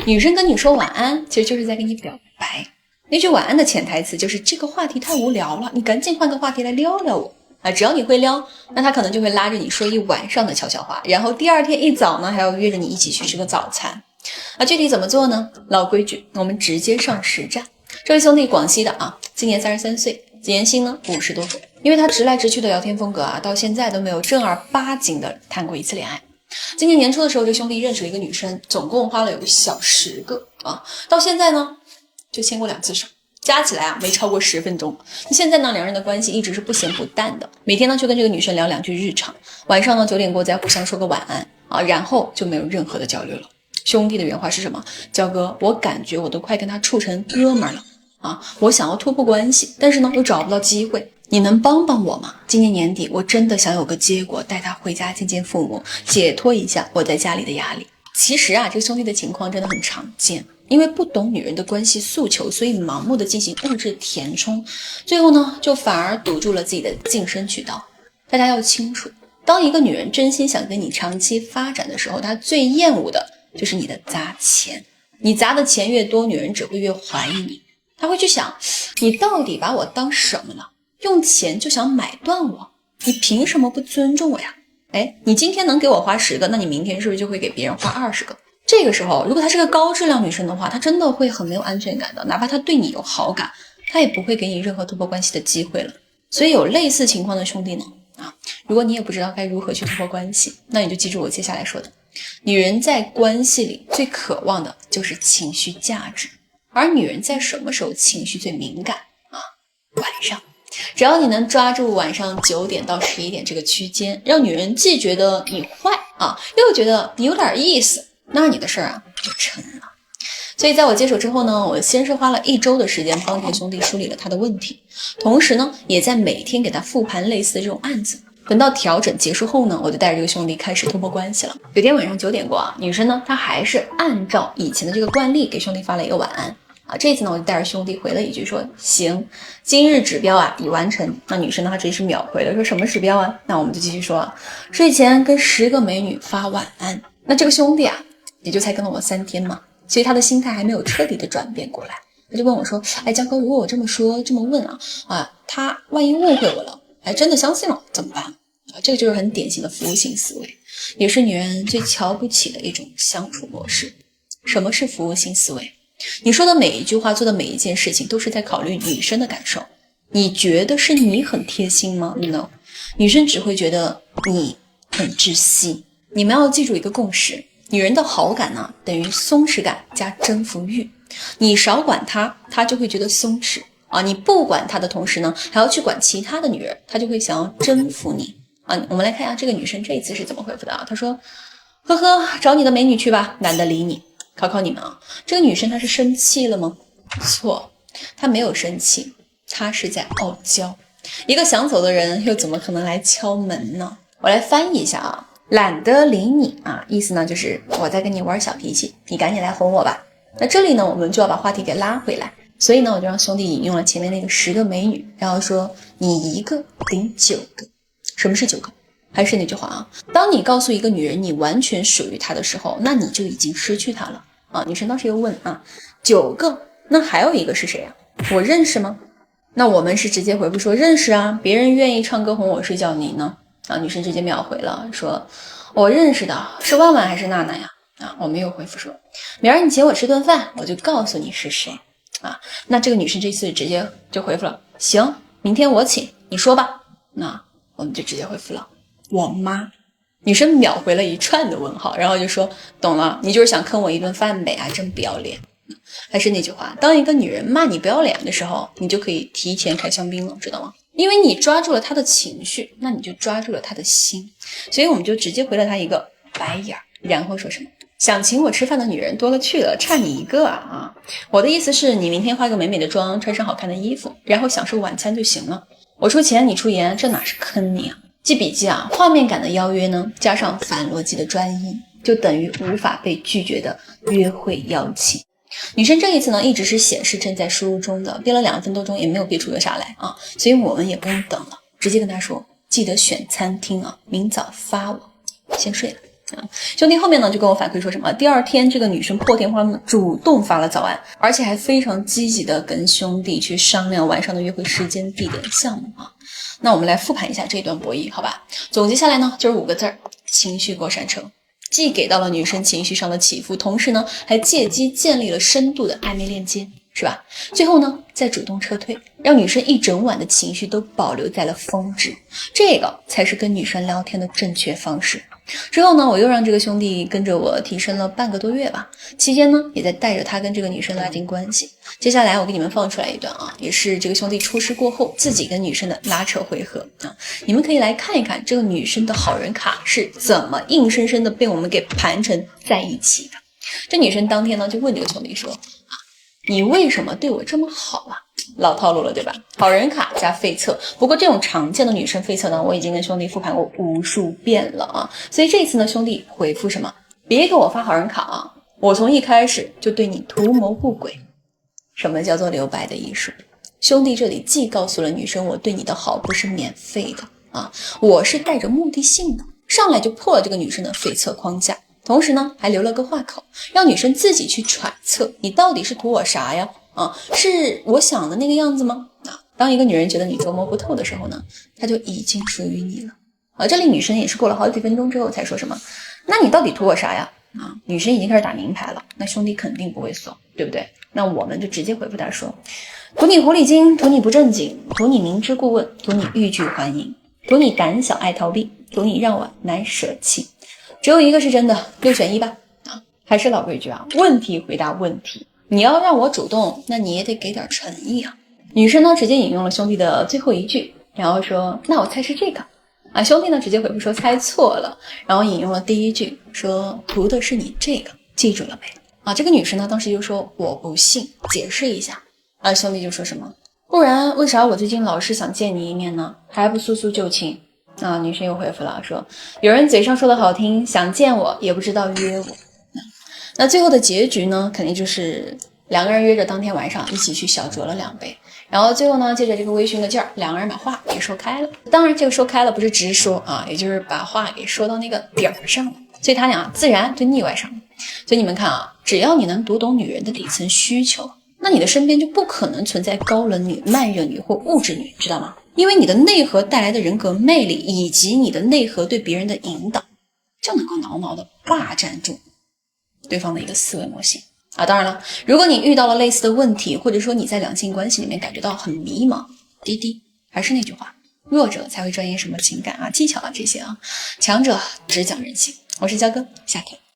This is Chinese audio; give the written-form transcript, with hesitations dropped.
女生跟你说晚安，其实就是在跟你表白。那句晚安的潜台词就是这个话题太无聊了，你赶紧换个话题来撩撩我啊！只要你会撩，那他可能就会拉着你说一晚上的悄悄话，然后第二天一早呢，还要约着你一起去吃个早餐。具体怎么做呢？老规矩，我们直接上实战。这位兄弟广西的啊，今年33岁，年薪呢50多个。因为他直来直去的聊天风格啊，到现在都没有正儿八经的谈过一次恋爱。今年年初的时候，这兄弟认识了一个女生，总共花了有小10个啊，到现在呢就牵过2次手，加起来啊没超过10分钟。现在呢两人的关系一直是不咸不淡的，每天呢就跟这个女生聊2句日常，晚上呢9点过再互相说个晚安啊，然后就没有任何的交流了。兄弟的原话是什么？焦哥，我感觉我都快跟他处成哥们儿了啊！我想要突破关系，但是呢又找不到机会，你能帮帮我吗？今年年底我真的想有个结果，带他回家见见父母，解脱一下我在家里的压力。其实啊，这个兄弟的情况真的很常见，因为不懂女人的关系诉求，所以盲目的进行物质填充，最后呢就反而堵住了自己的晋升渠道。大家要清楚，当一个女人真心想跟你长期发展的时候，她最厌恶的就是你的砸钱。你砸的钱越多，女人只会越怀疑你，她会去想，你到底把我当什么了？用钱就想买断我，你凭什么不尊重我呀？你今天能给我花10个，那你明天是不是就会给别人花20个？这个时候，如果她是个高质量女生的话，她真的会很没有安全感的，哪怕她对你有好感，她也不会给你任何突破关系的机会了。所以有类似情况的兄弟呢，如果你也不知道该如何去突破关系，那你就记住我接下来说的，女人在关系里最渴望的就是情绪价值，而女人在什么时候情绪最敏感啊？晚上。只要你能抓住晚上9点到11点这个区间，让女人既觉得你坏啊，又觉得你有点意思，那你的事儿啊就成了。所以在我接手之后呢，我先是花了1周的时间帮这个兄弟梳理了他的问题，同时呢也在每天给他复盘类似的这种案子。等到调整结束后呢，我就带着这个兄弟开始突破关系了。有天晚上9点过啊，女生呢她还是按照以前的这个惯例给兄弟发了一个晚安啊，这次呢我就带着兄弟回了一句说行，今日指标啊已完成。那女生呢她直接是秒回了，说什么指标啊？那我们就继续说啊，睡前跟10个美女发晚安。那这个兄弟啊也就才跟了我3天嘛，所以他的心态还没有彻底的转变过来。他就问我说，江哥，如果我这么说这么问他万一误会我了，真的相信了怎么办？这个就是很典型的服务性思维，也是女人最瞧不起的一种相处模式。什么是服务性思维？你说的每一句话，做的每一件事情都是在考虑女生的感受。你觉得是你很贴心吗？ No， 女生只会觉得你很窒息。你们要记住一个共识，女人的好感呢等于松弛感加征服欲。你少管她，她就会觉得松弛啊；你不管她的同时呢，还要去管其他的女人，她就会想要征服你啊。我们来看一下这个女生这一次是怎么回复的啊？她说：呵呵，找你的美女去吧，懒得理你。考考你们啊，这个女生她是生气了吗？错，她没有生气，她是在傲娇。一个想走的人又怎么可能来敲门呢？我来翻译一下啊，懒得理你啊，意思呢就是我在跟你玩小脾气，你赶紧来哄我吧。那这里呢我们就要把话题给拉回来，所以呢我就让兄弟引用了前面那个10个美女，然后说你一个顶9个。什么是9个？还是那句话啊，当你告诉一个女人你完全属于她的时候，那你就已经失去她了啊。女生当时又问啊，9个，那还有一个是谁啊？我认识吗？那我们是直接回复说认识啊，别人愿意唱歌哄我睡觉，你呢？啊，女生直接秒回了，说我认识的是万万还是娜娜呀？啊，我们又回复说明儿你请我吃顿饭，我就告诉你是谁啊。那这个女生这次直接就回复了，行，明天我请，你说吧。那我们就直接回复了，我妈。女生秒回了一串的问号，然后就说懂了，你就是想坑我一顿饭呗，真不要脸。还是那句话，当一个女人骂你不要脸的时候，你就可以提前开香槟了，知道吗？因为你抓住了她的情绪，那你就抓住了她的心。所以我们就直接回了她一个白眼，然后说什么想请我吃饭的女人多了去了，差你一个啊！我的意思是你明天化个美美的妆，穿上好看的衣服，然后享受晚餐就行了。我出钱你出颜，这哪是坑你啊？记笔记啊，画面感的邀约呢，加上反逻辑的专一，就等于无法被拒绝的约会邀请。女生这一次呢，一直是显示正在输入中的，憋了2分多钟也没有憋出个啥来啊，所以我们也不用等了，直接跟她说，记得选餐厅啊，明早发我，先睡了。兄弟后面呢就跟我反馈说什么，第二天这个女生破天荒的主动发了早安，而且还非常积极的跟兄弟去商量晚上的约会时间、地点、项目啊。那我们来复盘一下这段博弈，好吧？总结下来呢就是5个字儿：情绪过山车。既给到了女生情绪上的起伏，同时呢还借机建立了深度的暧昧链接，是吧？最后呢再主动撤退，让女生一整晚的情绪都保留在了峰值，这个才是跟女生聊天的正确方式。之后呢我又让这个兄弟跟着我提升了半个多月吧，期间呢也在带着他跟这个女生拉近关系。接下来我给你们放出来一段啊，也是这个兄弟出事过后自己跟女生的拉扯回合啊，你们可以来看一看这个女生的好人卡是怎么硬生生的被我们给盘成在一起的。这女生当天呢就问这个兄弟说，你为什么对我这么好啊？老套路了对吧？好人卡加费测，不过这种常见的女生费测呢，我已经跟兄弟复盘过无数遍了啊，所以这次呢兄弟回复什么，别给我发好人卡啊，我从一开始就对你图谋不轨。什么叫做留白的艺术？兄弟这里既告诉了女生我对你的好不是免费的啊，我是带着目的性的，上来就破了这个女生的费测框架，同时呢还留了个话口，让女生自己去揣测你到底是图我啥呀？是我想的那个样子吗？当一个女人觉得你琢磨不透的时候呢，她就已经属于你了。这里女生也是过了好几分钟之后才说什么，那你到底图我啥呀？女生已经开始打明牌了，那兄弟肯定不会怂，对不对？那我们就直接回复他说，图你狐狸精，图你不正经，图你明知故问，图你欲拒还迎，图你胆小爱逃避，图你让我难舍弃，只有一个是真的，6选1吧。还是老规矩啊，问题回答问题，你要让我主动，那你也得给点诚意啊。女生呢直接引用了兄弟的最后一句，然后说那我猜是这个兄弟呢直接回复说猜错了，然后引用了第一句说图的是你这个，记住了没？这个女生呢当时就说我不信，解释一下。兄弟就说什么，不然为啥我最近老是想见你一面呢？还不速速就寝？女生又回复了说，有人嘴上说的好听，想见我也不知道约我。那最后的结局呢肯定就是2个人约着当天晚上一起去小酌了2杯，然后最后呢借着这个微醺的劲儿，2个人把话给说开了。当然这个说开了不是直说也就是把话给说到那个点儿上了，所以他俩自然就腻歪上了。所以你们看只要你能读懂女人的底层需求，那你的身边就不可能存在高冷女、慢热女或物质女，知道吗？因为你的内核带来的人格魅力以及你的内核对别人的引导，就能够牢牢的霸占住对方的一个思维模型当然了，如果你遇到了类似的问题，或者说你在两性关系里面感觉到很迷茫，滴滴，还是那句话，弱者才会钻研什么情感技巧这些强者只讲人性。我是焦哥，下天。